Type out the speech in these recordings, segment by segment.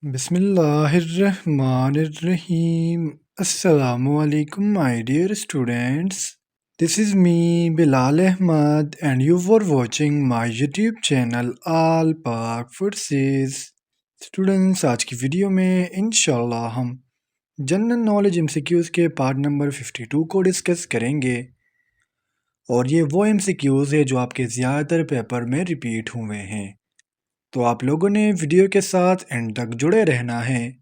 Bismillahirrahmanirrahim. Assalamu alaikum, my dear students. This is me, Bilal Ahmad, and you were watching my YouTube channel All Pak Verses. Students, आज की video में इंशाल्लाह हम general knowledge MCQs के part number 52 को discuss करेंगे और ये वो एमसीक्यूज़ है जो आपके ज़्यादातर पेपर में रिपीट हुए हैं। तो आप लोगों ने वीडियो के साथ एंड तक जुड़े रहना है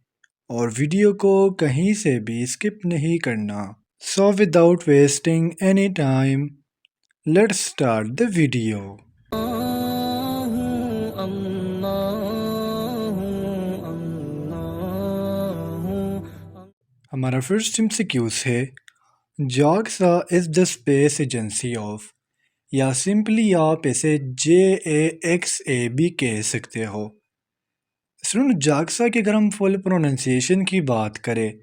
और वीडियो को कहीं से भी स्किप नहीं करना। So without wasting any time let's start the video. हमारा फर्स्ट एमसीक्यूज है, JAXA is the space agency of, या सिंपली आप इसे JAXA भी कह सकते हो। सुन, JAXA की अगर हम फुल प्रोनाउंसिएशन की बात करें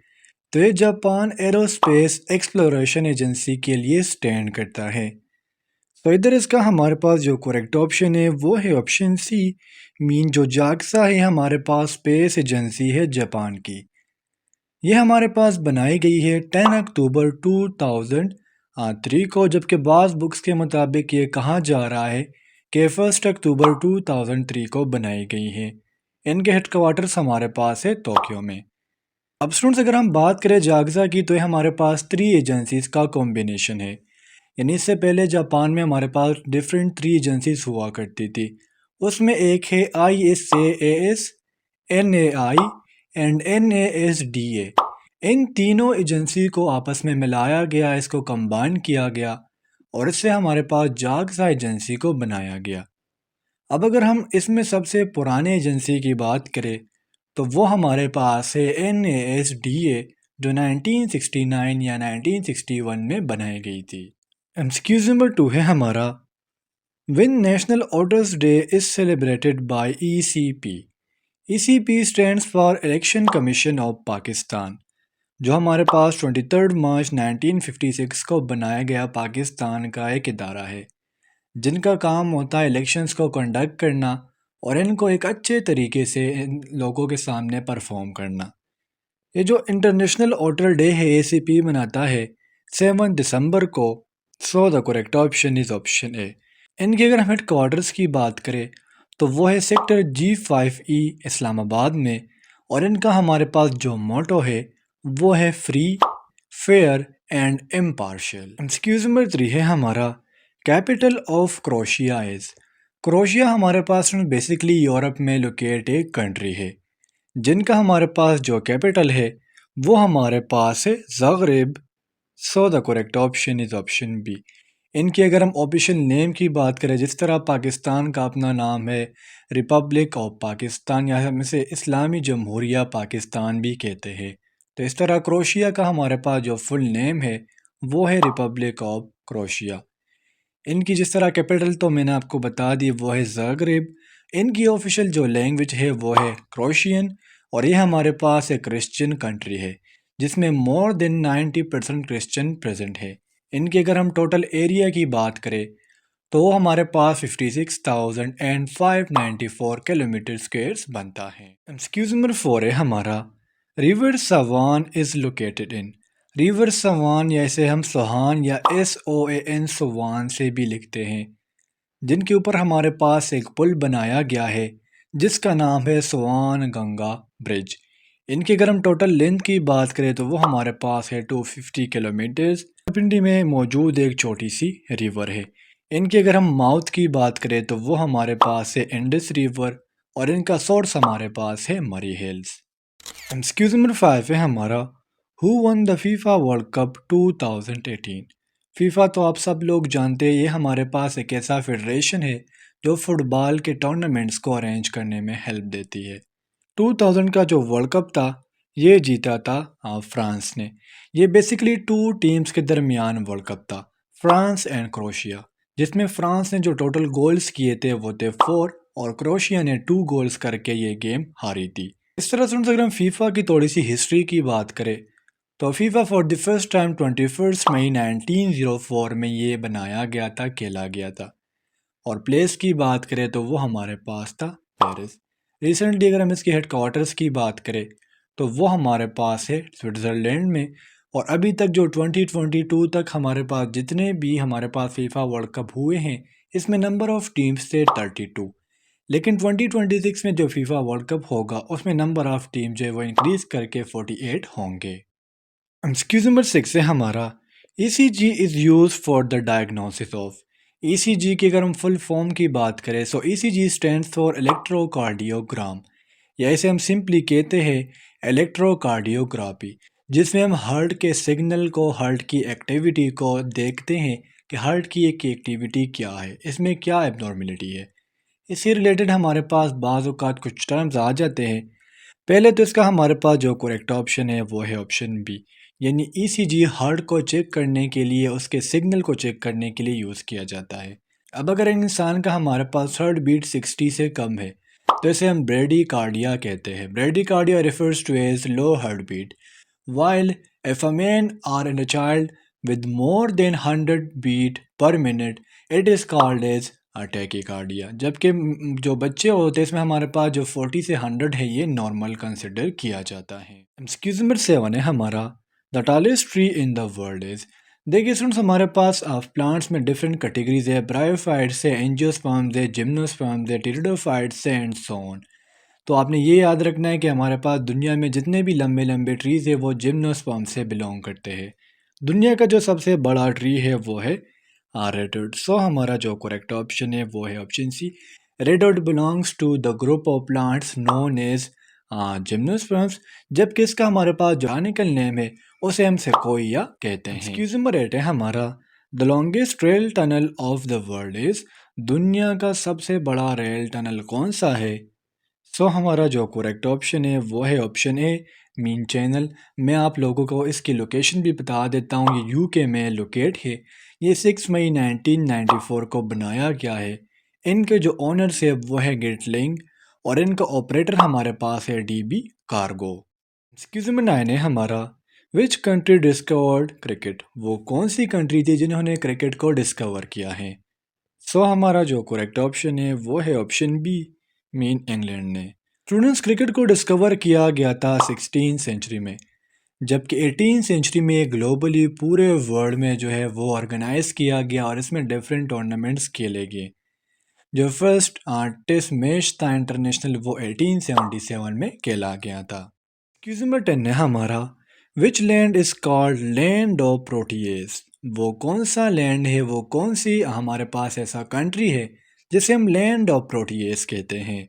तो ये जापान एरोस्पेस एक्सप्लोरेशन एजेंसी के लिए स्टैंड करता है। तो इधर इसका हमारे पास जो करेक्ट ऑप्शन है वो है ऑप्शन सी, मीन जो JAXA है हमारे पास स्पेस एजेंसी है जापान की। ये हमारे पास बनाई गई है 10 अक्टूबर 2003 को, जबकि बाज़ बुक्स के मुताबिक ये कहा जा रहा है कि 1 अक्टूबर 2003 को बनाई गई है। इनके हेडक्वार्टर्स हमारे पास है टोक्यो में। अब स्टूडेंट्स, अगर हम बात करें JAXA की तो ये हमारे पास 3 एजेंसीज का कॉम्बिनेशन है। यानी इससे पहले जापान में हमारे पास डिफरेंट 3 एजेंसीज हुआ करती थी। उसमें एक है ISAAS, NAI एंड NASDA। इन तीनों एजेंसी को आपस में मिलाया गया, इसको कंबाइन किया गया और इससे हमारे पास JAXA एजेंसी को बनाया गया। अब अगर हम इसमें सबसे पुराने एजेंसी की बात करें तो वो हमारे पास है NASDA, जो 1969 या 1961 में बनाई गई थी। एमसीक्यूज नंबर 2 है हमारा, When National Voters Day is celebrated by ECP? ECP stands for Election Commission of Pakistan, जो हमारे पास 23 मार्च 1956 को बनाया गया पाकिस्तान का एक इदारा है जिनका काम होता है इलेक्शंस को कंडक्ट करना और इनको एक अच्छे तरीके से इन लोगों के सामने परफॉर्म करना। ये जो इंटरनेशनल वोटर डे है ACP मनाता है 7 दिसंबर को। सो the correct option is option A. इनके अगर हम हेडक्वार्टर्स की बात करें तो वो है सेक्टर G5E इस्लामाबाद में और इनका हमारे पास जो मोटो है वो है free, fair and impartial. Excuse number 3 है हमारा, capital of crochet is. Crochet हमारे पास बेसिकली यूरोप में लोकेट एक कंट्री है जिनका हमारे पास जो कैपिटल है वो हमारे पास है Zagreb. So the correct option is option B. इनकी अगर हम ऑफिशियल नेम की बात करें, जिस तरह पाकिस्तान का अपना नाम है रिपब्लिक ऑफ पाकिस्तान या हम इसे इस्लामी जमहूरिया पाकिस्तान भी कहते हैं, तो इस तरह क्रोशिया का हमारे पास जो फुल नेम है वो है रिपब्लिक ऑफ क्रोशिया। इनकी जिस तरह कैपिटल तो मैंने आपको बता दी वो है ज़ाग्रेब। इनकी ऑफिशियल जो लैंग्वेज है वो है क्रोशियन और ये हमारे पास एक क्रिश्चियन कंट्री है जिसमें मोर देन 90% क्रिश्चियन प्रेजेंट है। इनकी अगर हम टोटल एरिया की बात करें तो वो हमारे पास 56,594 किलोमीटर स्क्वायर बनता है। एक्सक्यूज नंबर 4 है हमारा, river swan is located in. River swan या इसे हम सोहान या SOAN सोवान से भी लिखते हैं, जिनके ऊपर हमारे पास एक पुल बनाया गया है जिसका नाम है सोवान गंगा ब्रिज। इनकी अगर हम टोटल लेंथ की बात करें तो वो हमारे पास है 250 किलोमीटर्स। पिंडी में मौजूद एक छोटी सी रिवर है। इनकी अगर हम माउथ की बात करें तो वो हमारे पास है इंडस रिवर और इनका सोर्स हमारे पास है मरी हिल्स। एक्सक्यूज नंबर 5 है हमारा, who one the FIFA world cup 2018। FIFA तो आप सब लोग जानते हैं, ये हमारे पास एक ऐसा फेडरेशन है जो फुटबॉल के टूर्नामेंट्स को अरेंज करने में हेल्प देती है। 2000 का जो वर्ल्ड कप था ये जीता था फ्रांस ने। ये बेसिकली 2 टीम्स के दरमियान वर्ल्ड कप था, फ्रांस एंड क्रोशिया, जिसमें फ्रांस ने जो टोटल गोल्स किए थे वो थे 4 और क्रोशिया ने 2 गोल्स करके ये गेम हारी थी। इस तरह से अगर हम फीफा की थोड़ी सी हिस्ट्री की बात करें तो FIFA for the first time 21 मई 1904 में ये बनाया गया था, खेला गया था। और प्लेस की बात करें तो वो हमारे पास था पेरिस। रिसेंटली अगर हम इसके हेडक्वार्टर्स की बात करें तो वो हमारे पास है स्विट्ज़रलैंड में। और अभी तक जो 2022 तक हमारे पास जितने भी हमारे पास फीफा वर्ल्ड कप हुए हैं, इसमें नंबर ऑफ़ टीम्स थे 32। लेकिन 2026 में जो फीफा वर्ल्ड कप होगा उसमें नंबर ऑफ़ टीम जो है वो इंक्रीज़ करके 48 होंगे। एक्सक्यूज नंबर 6 है हमारा, ECG is use for the diagnosis of. ECG की अगर हम फुल फॉर्म की बात करें सो ECG स्टैंड्स फॉर इलेक्ट्रोकार्डियोग्राम, या इसे हम सिंपली कहते हैं इलेक्ट्रोकार्डियोग्राफी, जिसमें हम हार्ट के सिग्नल को, हार्ट की एक्टिविटी को देखते हैं कि हार्ट की एक एक्टिविटी क्या है, इसमें क्या एबनॉर्मेलिटी है। इससे रिलेटेड हमारे पास बाज़ औक़ात कुछ टर्म्स आ जाते हैं। पहले तो इसका हमारे पास जो करेक्ट ऑप्शन है वो है ऑप्शन बी, यानी ECG हार्ट को चेक करने के लिए, उसके सिग्नल को चेक करने के लिए यूज़ किया जाता है। अब अगर इंसान का हमारे पास हार्ट बीट 60 से कम है तो इसे हम ब्रेडिकार्डिया कहते हैं। Bradycardia refers to as low heartbeat, while if a man or in a child with more than 100 beat per minute, it is called as tachycardia. जबकि जो बच्चे होते हैं इसमें हमारे पास जो 40 से 100 है ये नॉर्मल कंसिडर किया जाता है। एक्सक्यूज नंबर 7 है हमारा, the tallest tree in the world is. देखिए स्टूडेंट्स, हमारे पास प्लांट्स में डिफरेंट कैटेगरीज है, ब्रायोफाइट्स है, एंजियोस्पर्म्स है, जिम्नोस्पर्म्स है, टेरिडोफाइट्स है एंड सो ऑन। तो आपने ये याद रखना है कि हमारे पास दुनिया में जितने भी लंबे लंबे ट्रीज़ है वो जिम्नोस्पर्म से बिलोंग करते हैं। दुनिया का जो सबसे बड़ा ट्री है वो है रेडवुड। सो हमारा जो करेक्ट ऑप्शन है वो है option C, redwood belongs to the group of plants known as gymnosperms. जबकि इसका हमारे पास जो बॉटनिकल नेम है उसे हम सेकोइया कहते हैं। एक्सक्यूज नंबर 8 है हमारा, the longest rail tunnel of the world is. दुनिया का सबसे बड़ा रेल टनल कौन सा है? सो हमारा जो करेक्ट ऑप्शन है वो है ऑप्शन ए, मीन चैनल। मैं आप लोगों को इसकी लोकेशन भी बता देता हूँ, ये यूके में लोकेट है। ये 6 मई 1994 को बनाया गया है। इनके जो ओनर्स है वो है गेटलिंग और इनका ऑपरेटर हमारे पास है DB कार्गो। एक्सक्यूज नंबर 9 है हमारा, विच कंट्री डिस्कवर्ड क्रिकेट। वो कौन सी कंट्री थी जिन्होंने क्रिकेट को डिस्कवर किया है? सो हमारा जो करेक्ट ऑप्शन है वो है ऑप्शन बी, मीन इंग्लैंड ने। स्टूडेंट्स, क्रिकेट को डिस्कवर किया गया था 16 सेंचुरी में, जबकि 18 सेंचुरी में ग्लोबली पूरे वर्ल्ड में जो है वो ऑर्गेनाइज किया गया और इसमें डिफरेंट टूर्नामेंट्स खेले गए। जो फर्स्ट टेस्ट मैच था इंटरनेशनल वो 1877 में खेला गया था। क्वेश्चन नंबर 10 है हमारा, which land is called land of proteas. वो कौन सा लैंड है, वो कौन सी हमारे पास ऐसा कंट्री है जिसे हम लैंड ऑफ प्रोटिएस कहते हैं?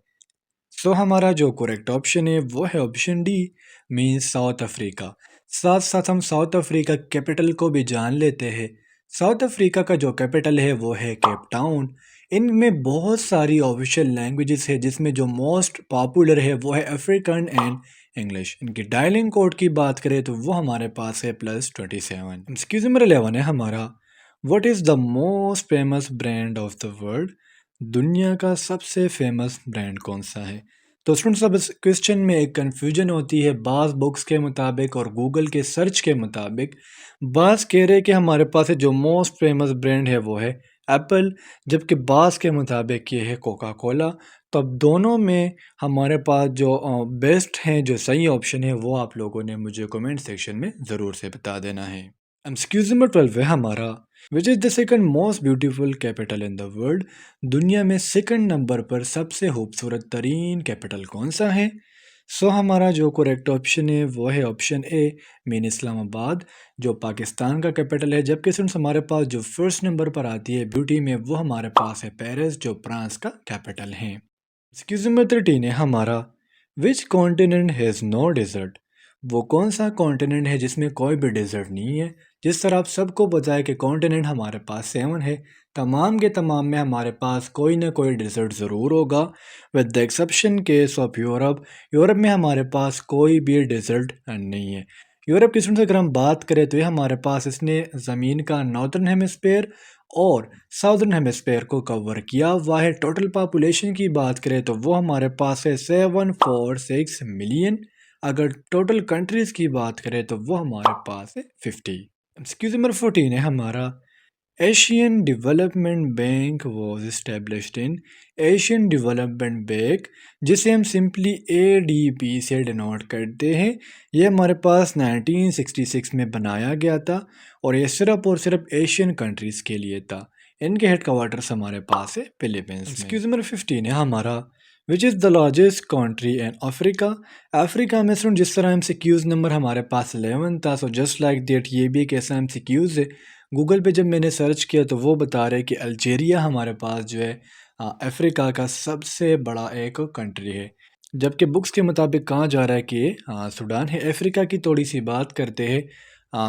सो हमारा जो करेक्ट ऑप्शन है वो है option D, means south Africa. साथ साथ हम साउथ अफ्रीका कैपिटल को भी जान लेते हैं। साउथ अफ्रीका का जो कैपिटल है वो है केप टाउन। इनमें बहुत सारी ऑफिशियल लैंग्वेजेस है जिसमें जो मोस्ट पॉपुलर है वो है अफ्रीकन एंड इंग्लिश। इनकी डायलिंग कोड की बात करें तो वो हमारे पास है +27। एक्सक्यूज नंबर 11 है हमारा, what is the most famous brand of the world. दुनिया का सबसे फेमस ब्रांड कौन सा है? तो स्टूडेंट्स, अब इस क्वेश्चन में एक कन्फ्यूजन होती है। बाज़ बुक्स के मुताबिक और गूगल के सर्च के मुताबिक बाज़ कह रहे हैं कि हमारे पास है जो मोस्ट फेमस ब्रांड है वो है एप्पल, जबकि बाज़ के मुताबिक ये है कोका कोला। तो अब दोनों में हमारे पास जो बेस्ट हैं, जो सही ऑप्शन है वो आप लोगों ने मुझे कमेंट सेक्शन में ज़रूर से बता देना है। एक्सक्यूज नंबर 12 है हमारा, which is the second most beautiful capital in the world. दुनिया में सेकंड नंबर पर सबसे खूबसूरत तरीन कैपिटल कौन सा है? सो हमारा जो करेक्ट ऑप्शन है वो है ऑप्शन ए, मीन इस्लामाबाद, जो पाकिस्तान का कैपिटल है। जबकि सिर्फ हमारे पास जो फर्स्ट नंबर पर आती है ब्यूटी में वो हमारे पास है पेरिस, जो फ्रांस का कैपिटल है। एक्सक्यूज नंबर 13 है हमारा, which continent has no desert. वो कौन सा कॉन्टिनेंट है जिसमें कोई भी डेजर्ट नहीं है? जिस तरह आप सबको पता है कि कॉन्टिनेंट हमारे पास 7 है, तमाम के तमाम में हमारे पास कोई ना कोई डेजर्ट ज़रूर होगा, with the exception case of Europe. Europe में हमारे पास कोई भी डेजर्ट नहीं है। यूरोप की स्टूडेंट्स अगर हम बात करें तो ये हमारे पास इसने ज़मीन का नॉर्दर्न हेमिस्फेयर और साउदर्न हेमिस्फेयर को कवर किया हुआ है। टोटल पॉपुलेशन की बात करें तो वो हमारे पास है 746 मिलियन। अगर टोटल कंट्रीज़ की बात करें तो वो हमारे पास है 50। एक्सक्यूज नंबर 14 है हमारा, Asian development bank was established in Asian development bank, जिसे हम सिंपली ADB से डिनोट करते हैं। ये हमारे पास 1966 में बनाया गया था और ये सिर्फ और सिर्फ एशियन कंट्रीज़ के लिए था। इनके हेड क्वार्टर्स हमारे पास है फिलीपींस में। एक्सक्यूज नंबर 15 है हमारा, which is the largest country in Africa. Africa में सुन जिस तरह MCQs नंबर हमारे पास 11 था, सो जस्ट लाइक दैट ये भी एक ऐसा MCQs है। गूगल पे जब मैंने सर्च किया तो वो बता रहे कि अल्जीरिया हमारे पास जो है अफ्रीका का सबसे बड़ा एक कंट्री है, जबकि बुक्स के मुताबिक कहा जा रहा है कि सूडान है। अफ्रीका की थोड़ी सी बात करते हैं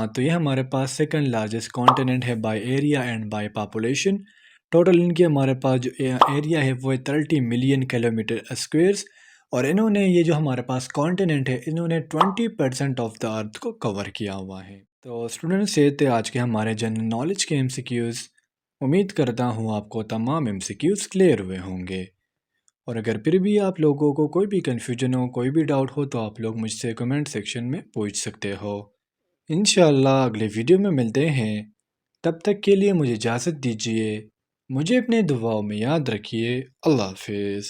तो ये हमारे पास सेकंड लार्जेस्ट कॉन्टिनेंट है by area and by population. Total इनकी हमारे पास जो एरिया है वो है 30 मिलियन किलोमीटर स्क्वेयर्स, और इन्होंने ये जो हमारे पास कॉन्टिनेंट है इन्होंने 20% ऑफ द अर्थ को कवर किया हुआ है। तो स्टूडेंट्स ये थे आज के हमारे जनरल नॉलेज के MCQs। उम्मीद करता हूँ आपको तमाम MCQs क्लियर हुए होंगे, और अगर फिर भी आप लोगों को कोई भी कन्फ्यूजन हो, कोई भी डाउट हो, तो आप लोग मुझसे कमेंट सेक्शन में पूछ सकते हो। इंशाल्लाह अगले वीडियो में मिलते हैं, तब तक के लिए मुझे इजाज़त दीजिए। मुझे अपने दुआओं में याद रखिए। अल्लाह हाफिज़।